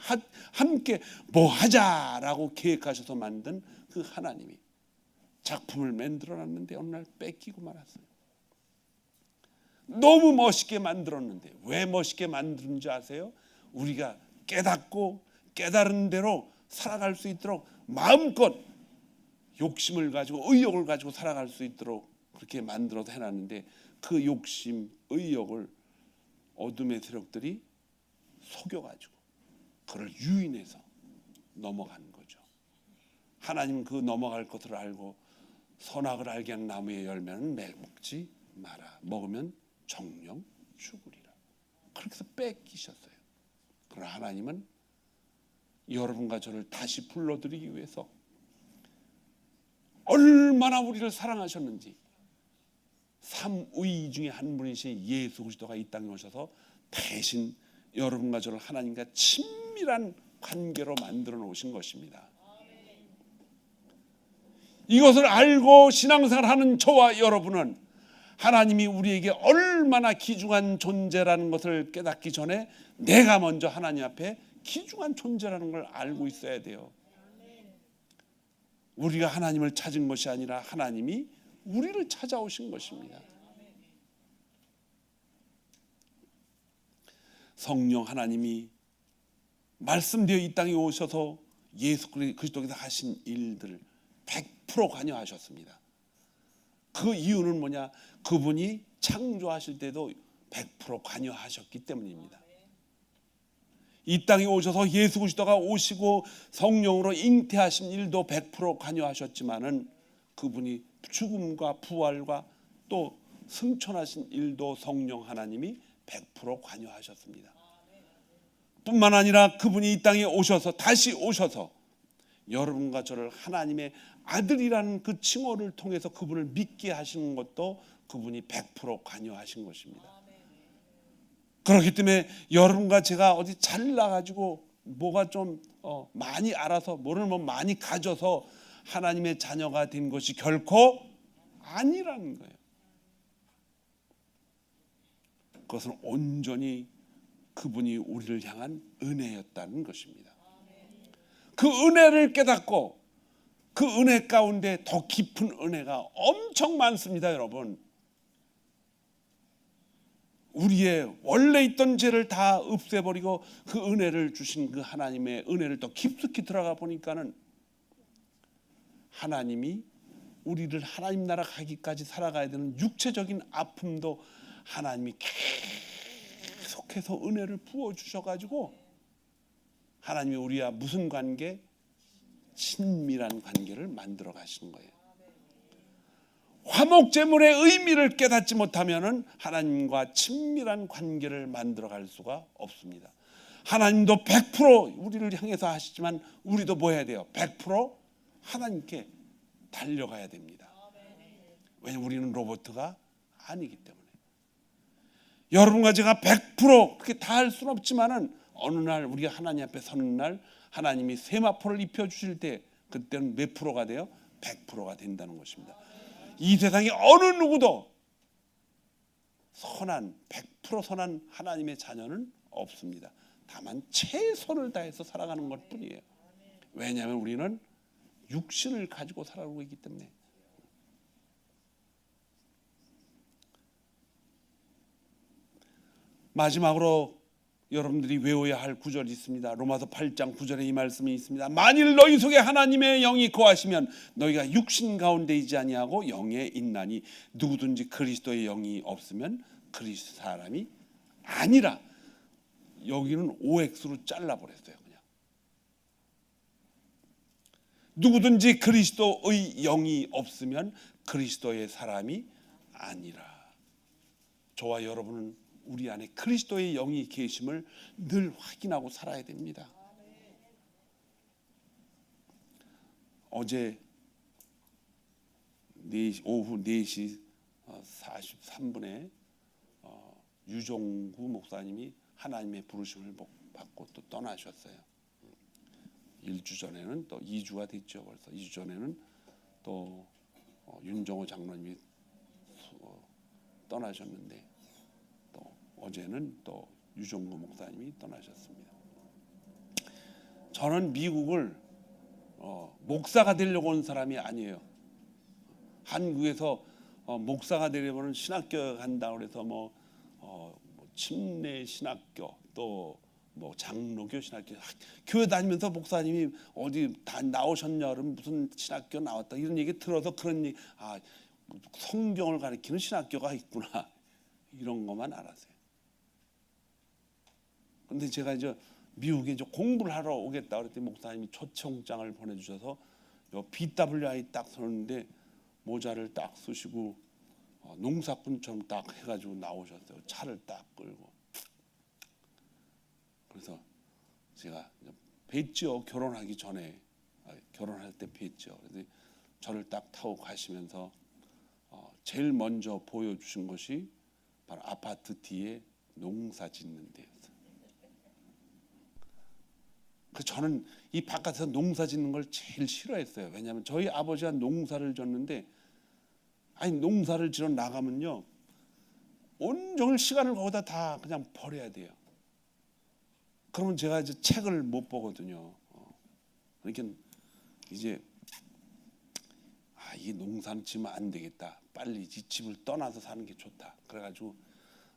함께 뭐 하자라고 계획하셔서 만든 그 하나님이 작품을 만들어놨는데 어느 날 뺏기고 말았어요. 너무 멋있게 만들었는데 왜 멋있게 만드는지 아세요? 우리가 깨닫고 깨달은 대로 살아갈 수 있도록 마음껏 욕심을 가지고 의욕을 가지고 살아갈 수 있도록 그렇게 만들어서 해놨는데 그 욕심, 의욕을 어둠의 세력들이 속여가지고 그를 유인해서 넘어간 거죠. 하나님은 그 넘어갈 것을 알고 선악을 알게 하는 나무의 열매는 먹지 마라. 먹으면 정령 죽으리라. 그렇게 해서 뺏기셨어요. 그러나 하나님은 여러분과 저를 다시 불러들이기 위해서 얼마나 우리를 사랑하셨는지 삼위 중에 한 분이신 예수 그리스도가 이 땅에 오셔서 대신 여러분과 저를 하나님과 친밀한 관계로 만들어 놓으신 것입니다. 이것을 알고 신앙생활하는 저와 여러분은 하나님이 우리에게 얼마나 귀중한 존재라는 것을 깨닫기 전에 내가 먼저 하나님 앞에 귀중한 존재라는 걸 알고 있어야 돼요. 우리가 하나님을 찾은 것이 아니라 하나님이 우리를 찾아오신 것입니다. 성령 하나님이 말씀되어 이 땅에 오셔서 예수 그리스도께서 하신 일들을 100% 관여하셨습니다. 그 이유는 뭐냐? 그분이 창조하실 때도 100% 관여하셨기 때문입니다. 이 땅에 오셔서 예수 그리스도가 오시고 성령으로 잉태하신 일도 100% 관여하셨지만은 그분이 죽음과 부활과 또 승천하신 일도 성령 하나님이 100% 관여하셨습니다. 뿐만 아니라 그분이 이 땅에 오셔서 다시 오셔서 여러분과 저를 하나님의 아들이라는 그 칭호를 통해서 그분을 믿게 하시는 것도 그분이 100% 관여하신 것입니다. 그렇기 때문에 여러분과 제가 어디 잘나가지고 뭐가 좀 많이 알아서 뭐를 많이 가져서 하나님의 자녀가 된 것이 결코 아니라는 거예요. 그것은 온전히 그분이 우리를 향한 은혜였다는 것입니다. 그 은혜를 깨닫고 그 은혜 가운데 더 깊은 은혜가 엄청 많습니다, 여러분. 우리의 원래 있던 죄를 다 없애버리고 그 은혜를 주신 그 하나님의 은혜를 더 깊숙이 들어가 보니까는 하나님이 우리를 하나님 나라 가기까지 살아가야 되는 육체적인 아픔도 하나님이 계속해서 은혜를 부어주셔가지고 하나님이 우리와 무슨 관계? 친밀한 관계를 만들어 가시는 거예요. 화목제물의 의미를 깨닫지 못하면 하나님과 친밀한 관계를 만들어 갈 수가 없습니다. 하나님도 100% 우리를 향해서 하시지만 우리도 뭐 해야 돼요? 100% 하나님께 달려가야 됩니다. 왜냐하면 우리는 로봇가 아니기 때문에. 여러분과 제가 100% 그렇게 다 할 수는 없지만은 어느 날 우리가 하나님 앞에 서는 날 하나님이 세마포를 입혀주실 때 그때는 몇 프로가 돼요? 100%가 된다는 것입니다. 이 세상에 어느 누구도 선한 100% 선한 하나님의 자녀는 없습니다. 다만 최선을 다해서 살아가는 것 뿐이에요. 왜냐하면 우리는 육신을 가지고 살아가고 있기 때문에. 마지막으로 여러분들이 외워야 할 구절이 있습니다. 로마서 8장 9절에 이 말씀이 있습니다. 만일 너희 속에 하나님의 영이 거하시면 너희가 육신 가운데 있지 아니하고 영에 있나니 누구든지 그리스도의 영이 없으면 그리스도 사람이 아니라. 여기는 OX로 잘라버렸어요. 그냥 누구든지 그리스도의 영이 없으면 그리스도의 사람이 아니라. 저와 여러분은 우리 안에 그리스도의 영이 계심을 늘 확인하고 살아야 됩니다. 어제 오후 4시 43분에 유종구 목사님이 하나님의 부르심을 받고 또 떠나셨어요. 1주 전에는 또 2주가 됐죠. 벌써 2주 전에는 또 윤정호 장로님이 떠나셨는데 어제는 또 유종구 목사님이 떠나셨습니다. 저는 미국을 목사가 되려고 온 사람이 아니에요. 한국에서 목사가 되려면 신학교 간다고 해서 침례 신학교 또 장로교 신학교 교회 다니면서 목사님이 어디 다 나오셨냐 그러면 무슨 신학교 나왔다 이런 얘기 들어서 그런 얘기, 성경을 가르치는 신학교가 있구나 이런 것만 알았어요. 근데 제가 이제 미국에 이제 공부를 하러 오겠다 그랬더니 목사님이 초청장을 보내주셔서 요 BWI 딱 서는데 모자를 딱 쓰시고 농사꾼처럼 딱 해가지고 나오셨어요. 차를 딱 끌고. 그래서 제가 뵀죠. 결혼하기 전에 결혼할 때 뵀죠. 그래서 저를 딱 타고 가시면서 제일 먼저 보여주신 것이 바로 아파트 뒤에 농사 짓는 데였어요. 그래서 저는 이 바깥에서 농사 짓는 걸 제일 싫어했어요. 왜냐하면 저희 아버지가 농사를 졌는데 농사를 지러 나가면요 온종일 시간을 거기다 다 그냥 버려야 돼요. 그러면 제가 이제 책을 못 보거든요. 그러니까 이제 이 농사는 지면 안 되겠다. 빨리 이 집을 떠나서 사는 게 좋다. 그래가지고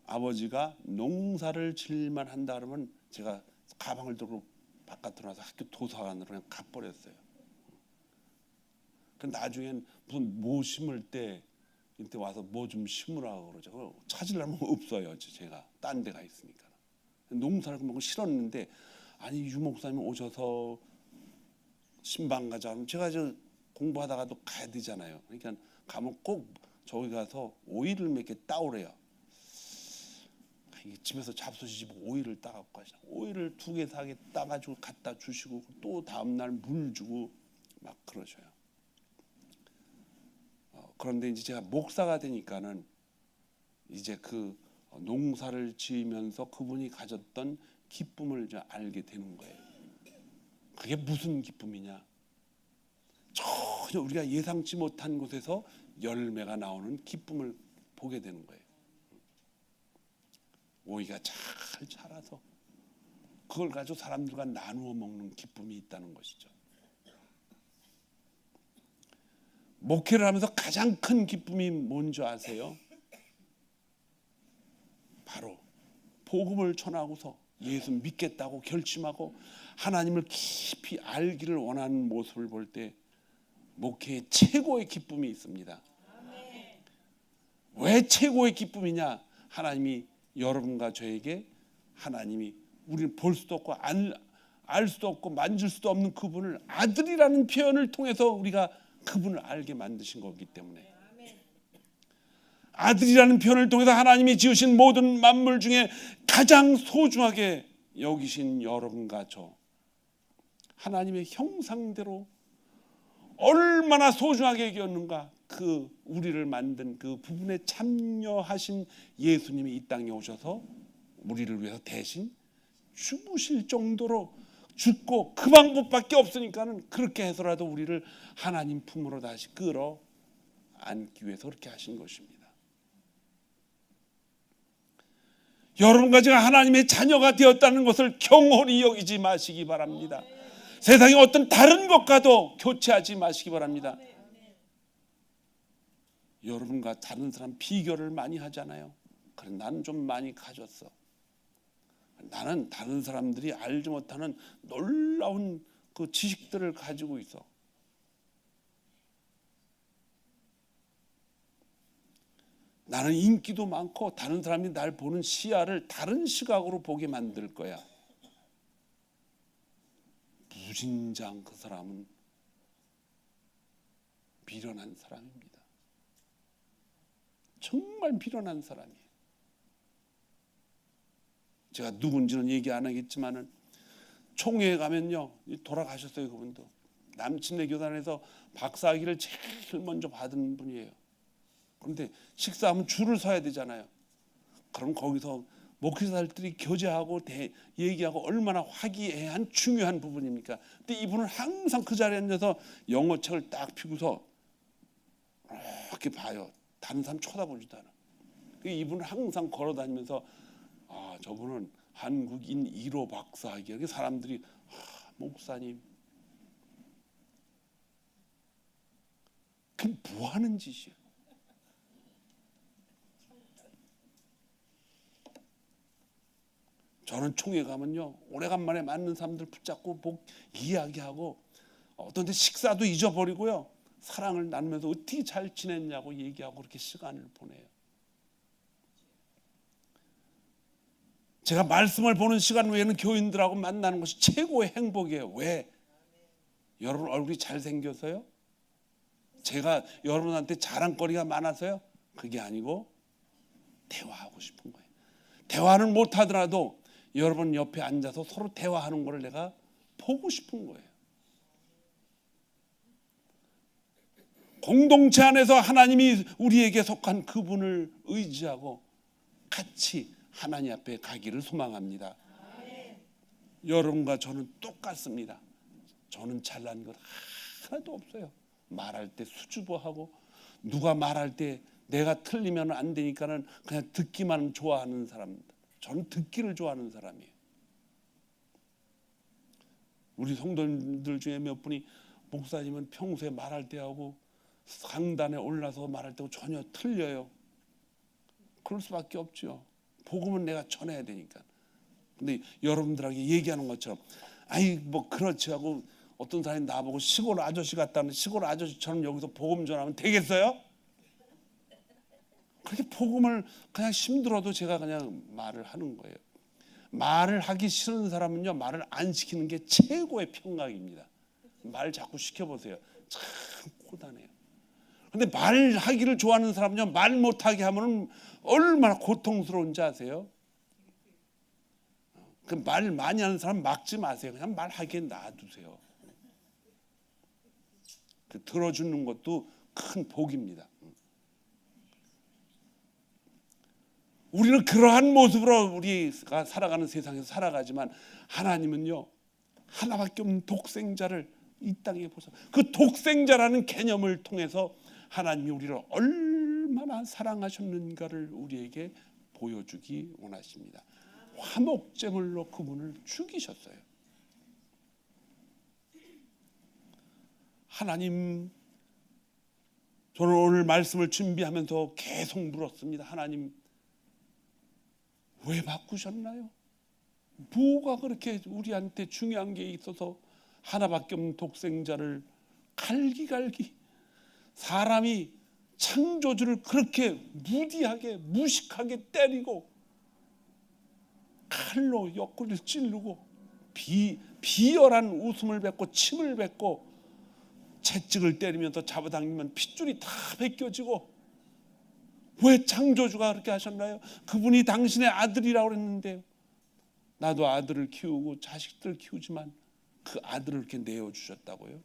아버지가 농사를 질만 한다 그러면 제가 가방을 들고 바깥으로 나서 학교 도서관으로 그냥 가버렸어요. 근데 나중엔 무슨 뭐 심을 때 이때 와서 뭐 좀 심으라고 그러죠. 찾으려면 없어요. 제가 딴 데가 있으니까. 농사를 그만 싫었는데 유 목사님 오셔서 신방 가자 하면 제가 공부하다가도 가야 되잖아요. 그러니까 가면 꼭 저기 가서 오이를 몇 개 따오래요. 집에서 잡수시 집어 오이를 따갖고 가시나. 오이를 2개 4개 따가지고 갖다 주시고 또 다음날 물 주고 막 그러셔요. 그런데 이제 제가 목사가 되니까는 이제 그 농사를 지으면서 그분이 가졌던 기쁨을 이제 알게 되는 거예요. 그게 무슨 기쁨이냐? 전혀 우리가 예상치 못한 곳에서 열매가 나오는 기쁨을 보게 되는 거예요. 오이가 잘 자라서 그걸 가지고 사람들과 나누어 먹는 기쁨이 있다는 것이죠. 목회를 하면서 가장 큰 기쁨이 뭔지 아세요? 바로 복음을 전하고서 예수 믿겠다고 결심하고 하나님을 깊이 알기를 원하는 모습을 볼 때 목회의 최고의 기쁨이 있습니다. 왜 최고의 기쁨이냐? 하나님이 여러분과 저에게 하나님이 우리는 볼 수도 없고 알 수도 없고 만질 수도 없는 그분을 아들이라는 표현을 통해서 우리가 그분을 알게 만드신 거기 때문에, 아들이라는 표현을 통해서 하나님이 지으신 모든 만물 중에 가장 소중하게 여기신 여러분과 저, 하나님의 형상대로 얼마나 소중하게 여겼는가. 그 우리를 만든 그 부분에 참여하신 예수님이 이 땅에 오셔서 우리를 위해서 대신 죽으실 정도로 죽고, 그 방법밖에 없으니까는 그렇게 해서라도 우리를 하나님 품으로 다시 끌어 안기 위해서 그렇게 하신 것입니다. 여러분과 제가 하나님의 자녀가 되었다는 것을 경홀히 여기지 마시기 바랍니다. 세상의 어떤 다른 것과도 교체하지 마시기 바랍니다. 여러분과 다른 사람 비교를 많이 하잖아요. 그래, 나는 좀 많이 가졌어. 나는 다른 사람들이 알지 못하는 놀라운 그 지식들을 가지고 있어. 나는 인기도 많고 다른 사람이 날 보는 시야를 다른 시각으로 보게 만들 거야. 무진장 그 사람은 미련한 사람입니다. 정말 미련한 사람이에요. 제가 누군지는 얘기 안 하겠지만은 총회에 가면요, 돌아가셨어요. 그분도 남침내 교단에서 박사학위를 제일 먼저 받은 분이에요. 그런데 식사하면 줄을 서야 되잖아요. 그럼 거기서 목회자들이 교제하고 얘기하고 얼마나 화기애애한 중요한 부분입니까? 근데 이분은 항상 그 자리에 앉아서 영어책을 딱 펴고서 이렇게 봐요. 다른 사람 쳐다보지도 않아. 이분은 항상 걸어다니면서 저분은 한국인 1호 박사학위야. 사람들이 목사님 그게 뭐 하는 짓이야? 저는 총회 가면요, 오래간만에 만난 사람들 붙잡고 이야기하고, 어떤 데 식사도 잊어버리고요, 사랑을 나누면서 어떻게 잘 지냈냐고 얘기하고 그렇게 시간을 보내요. 제가 말씀을 보는 시간 외에는 교인들하고 만나는 것이 최고의 행복이에요. 왜? 여러분 얼굴이 잘생겨서요? 제가 여러분한테 자랑거리가 많아서요? 그게 아니고 대화하고 싶은 거예요. 대화는 못하더라도 여러분 옆에 앉아서 서로 대화하는 거를 내가 보고 싶은 거예요. 공동체 안에서 하나님이 우리에게 속한 그분을 의지하고 같이 하나님 앞에 가기를 소망합니다. 여러분과 저는 똑같습니다. 저는 잘난 것 하나도 없어요. 말할 때 수줍어하고, 누가 말할 때 내가 틀리면 안 되니까는 그냥 듣기만 좋아하는 사람입니다. 저는 듣기를 좋아하는 사람이에요. 우리 성도님들 중에 몇 분이 목사님은 평소에 말할 때하고 상단에 올라서 말할 때하고 전혀 틀려요. 그럴 수밖에 없죠. 복음은 내가 전해야 되니까. 근데 여러분들에게 얘기하는 것처럼 아이 뭐 그렇지 하고 어떤 사람이 나보고 시골 아저씨 같다는, 시골 아저씨처럼 여기서 복음 전하면 되겠어요? 그렇게 복음을 그냥 힘들어도 제가 그냥 말을 하는 거예요. 말을 하기 싫은 사람은요, 말을 안 시키는 게 최고의 평강입니다. 말 자꾸 시켜보세요. 참 고단해요. 근데 말하기를 좋아하는 사람은요, 말 못하게 하면 얼마나 고통스러운지 아세요? 그 말 많이 하는 사람 막지 마세요. 그냥 말하기에 놔두세요. 그 들어주는 것도 큰 복입니다. 우리는 그러한 모습으로 우리가 살아가는 세상에서 살아가지만, 하나님은요, 하나밖에 없는 독생자를 이 땅에 보셔, 그 독생자라는 개념을 통해서 하나님이 우리를 얼마나 사랑하셨는가를 우리에게 보여주기 원하십니다. 화목제물로 그분을 죽이셨어요. 하나님, 저는 오늘 말씀을 준비하면서 계속 물었습니다. 하나님, 왜 바꾸셨나요? 뭐가 그렇게 우리한테 중요한 게 있어서 하나밖에 없는 독생자를 갈기갈기 사람이 창조주를 그렇게 무디하게 무식하게 때리고 칼로 옆구리를 찌르고 비열한 웃음을 뱉고 침을 뱉고 채찍을 때리면서 잡아당기면 핏줄이 다 벗겨지고, 왜 창조주가 그렇게 하셨나요? 그분이 당신의 아들이라고 그랬는데, 나도 아들을 키우고 자식들 키우지만 그 아들을 이렇게 내어주셨다고요?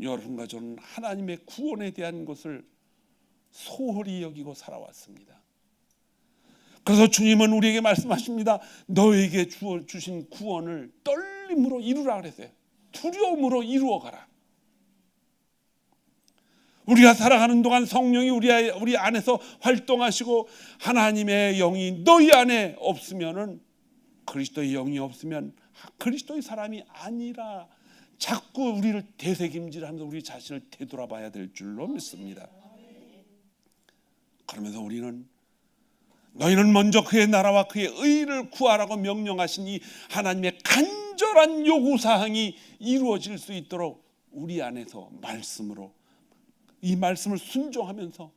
여러분과 저는 하나님의 구원에 대한 것을 소홀히 여기고 살아왔습니다. 그래서 주님은 우리에게 말씀하십니다. 너에게 주신 구원을 떨림으로 이루라 그랬어요. 두려움으로 이루어가라. 우리가 살아가는 동안 성령이 우리 안에서 활동하시고 하나님의 영이 너희 안에 없으면은, 그리스도의 영이 없으면 그리스도의 사람이 아니라 자꾸 우리를 되새김질하면서 우리 자신을 되돌아봐야 될 줄로 믿습니다. 그러면서 우리는 너희는 먼저 그의 나라와 그의 의를 구하라고 명령하신 이 하나님의 간절한 요구사항이 이루어질 수 있도록 우리 안에서 말씀으로, 이 말씀을 순종하면서,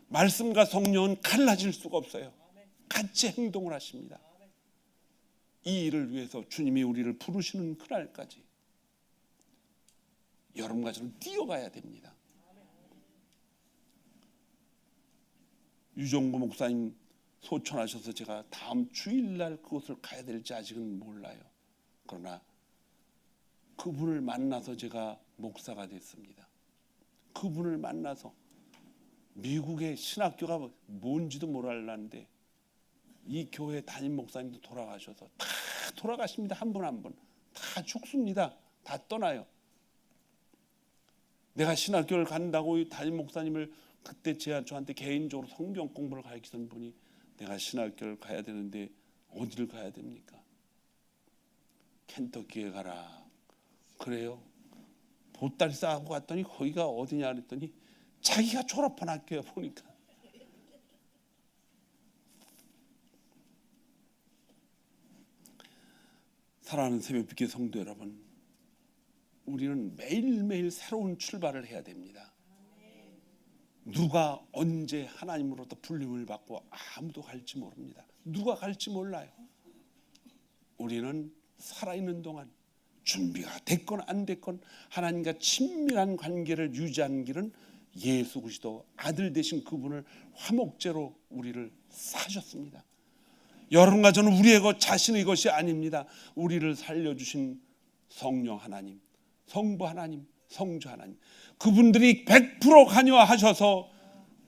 말씀과 성령은 갈라질 수가 없어요. 같이 행동을 하십니다. 이 일을 위해서 주님이 우리를 부르시는 그날까지 여러분과 저는 뛰어가야 됩니다. 유종구 목사님 소천하셔서 제가 다음 주일날 그곳을 가야 될지 아직은 몰라요. 그러나 그분을 만나서 제가 목사가 됐습니다. 그분을 만나서 미국의 신학교가 뭔지도 모르는데 이 교회 담임 목사님도 돌아가셔서 다 돌아가십니다. 한 분 한 분 다 죽습니다. 다 떠나요. 내가 신학교를 간다고 담임 목사님을 그때 저한테 개인적으로 성경 공부를 가르치던 분이 내가 신학교를 가야 되는데 어디를 가야 됩니까? 켄터키에 가라. 그래요? 보따리 싸고 갔더니 거기가 어디냐 그랬더니 자기가 졸업한 학교야 보니까. 사랑하는 새벽빛 성도 여러분, 우리는 매일매일 새로운 출발을 해야 됩니다. 누가 언제 하나님으로부터 불림을 받고 아무도 갈지 모릅니다. 누가 갈지 몰라요. 우리는 살아있는 동안 준비가 됐건 안 됐건 하나님과 친밀한 관계를 유지하는 길은 예수 그리스도 아들 되신 그분을 화목제로 우리를 사셨습니다. 여러분과 저는 우리의 것 자신의 것이 아닙니다. 우리를 살려주신 성령 하나님, 성부 하나님, 성주 하나님, 그분들이 100% 관여하셔서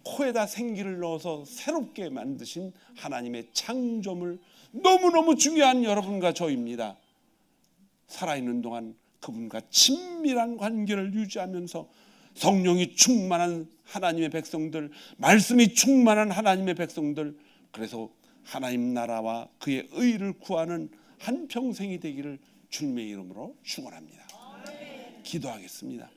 코에다 생기를 넣어서 새롭게 만드신 하나님의 창조물, 너무너무 중요한 여러분과 저입니다. 살아있는 동안 그분과 친밀한 관계를 유지하면서 성령이 충만한 하나님의 백성들, 말씀이 충만한 하나님의 백성들, 그래서 하나님 나라와 그의 의를 구하는 한평생이 되기를 주님의 이름으로 축원합니다. 기도하겠습니다.